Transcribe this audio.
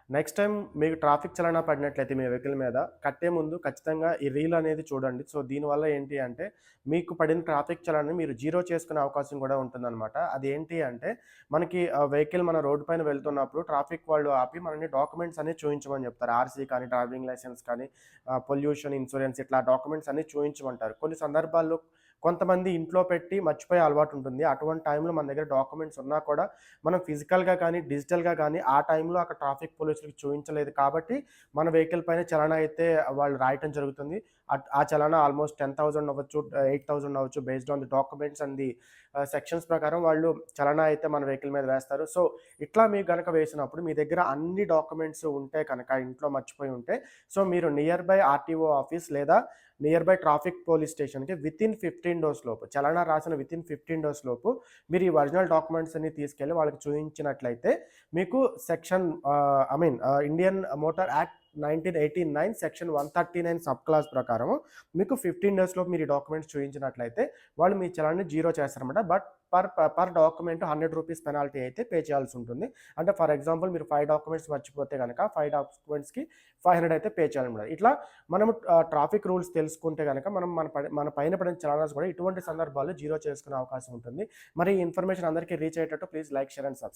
Next time మీకు traffic చలానా పడినట్లయితే మీ vehicle మీద కట్టే ముందు ఖచ్చితంగా ఈ రీల్ అనేది చూడండి. సో, దీనివల్ల ఏంటి అంటే మీకు పడిన ట్రాఫిక్ చలానాని మీరు జీరో చేసుకునే అవకాశం కూడా ఉంటుందనమాట. అదేంటి అంటే మనకి వెహికల్ మన రోడ్డు పైన వెళ్తున్నప్పుడు ట్రాఫిక్ వాళ్ళు ఆపి మనల్ని డాక్యుమెంట్స్ అన్నీ చూయించమని చెప్తారు. ఆర్‌సీ కానీ, డ్రైవింగ్ లైసెన్స్ కానీ, పొల్యూషన్ ఇన్స్యూరెన్స్ ఇట్లా డాక్యుమెంట్స్ అన్నీ చూయించమంటారు. కొన్ని సందర్భాల్లో కొంతమంది ఇంట్లో పెట్టి మర్చిపోయే అలవాటుంటుంది. అటువంటి టైంలో మన దగ్గర డాక్యుమెంట్స్ ఉన్నా కూడా మనం ఫిజికల్‌గా కానీ, డిజిటల్‌గా కానీ ఆ టైంలో అక్కడ ట్రాఫిక్ పోలీసులకి చూయించలేదు కాబట్టి, మన వెహికల్ పైన చలానా అయితే వాళ్ళు రాయటం జరుగుతుంది. ఆ చలానా ఆల్‌మోస్ట్ 10,000 అవ్వచ్చు, 8,000 అవ్వచ్చు. Based on the documents and the sections ప్రకారం వాళ్ళు చలానా అయితే మన వెహికల్ మీద వేస్తారు. సో, ఇట్లా మీకు గనక వేసినప్పుడు మీ దగ్గర అన్ని డాక్యుమెంట్స్ ఉంటే కనుక ఇంట్లో మర్చిపోయి ఉంటే, సో, మీరు నియర్ బై ఆర్‌టీఓ ఆఫీస్ లేదా నియర్ బై ట్రాఫిక్ పోలీస్ స్టేషన్‌కి వితిన్ 15 డేస్ లోపు చలానా రాసిన వితిన్ 15 డేస్ లోపు మీరు ఈ ఒరిజినల్ డాక్యుమెంట్స్ అన్ని తీసుకెళ్ళి వాళ్ళకి చూయించినట్లయితే మీకు Indian motor act 1989 section 139 sub class ప్రకారం మీకు 15 డేస్‌లో మీరు ఈ డాక్యుమెంట్స్ చూయించినట్లయితే వాళ్ళు మీ చలాన్ని జీరో చేస్తారన్నమాట. బట్ పర్ డాక్యుమెంట్ రూ. 100 పెనాల్టీ అయితే పే చేయాల్సి ఉంటుంది. అంటే ఫర్ ఎగ్జాంపుల్ మీరు 5 డాక్యుమెంట్స్ మర్చిపోతే గనక 5 డాక్యుమెంట్స్‌కి 500 అయితే పే చేయాలన్నమాట. ఇట్లా మనము ట్రాఫిక్ రూల్స్ తెలుసుకుంటే గనక మనం మన పైన పడిన చలానాస్ కూడా ఇటువంటి సందర్భాల్లో జీరో చేసుకునే అవకాశం ఉంటుంది. మరి ఈ ఇన్ఫర్మేషన్ అందరికీ రీచ్ అయ్యేటట్టు please like, share and subscribe.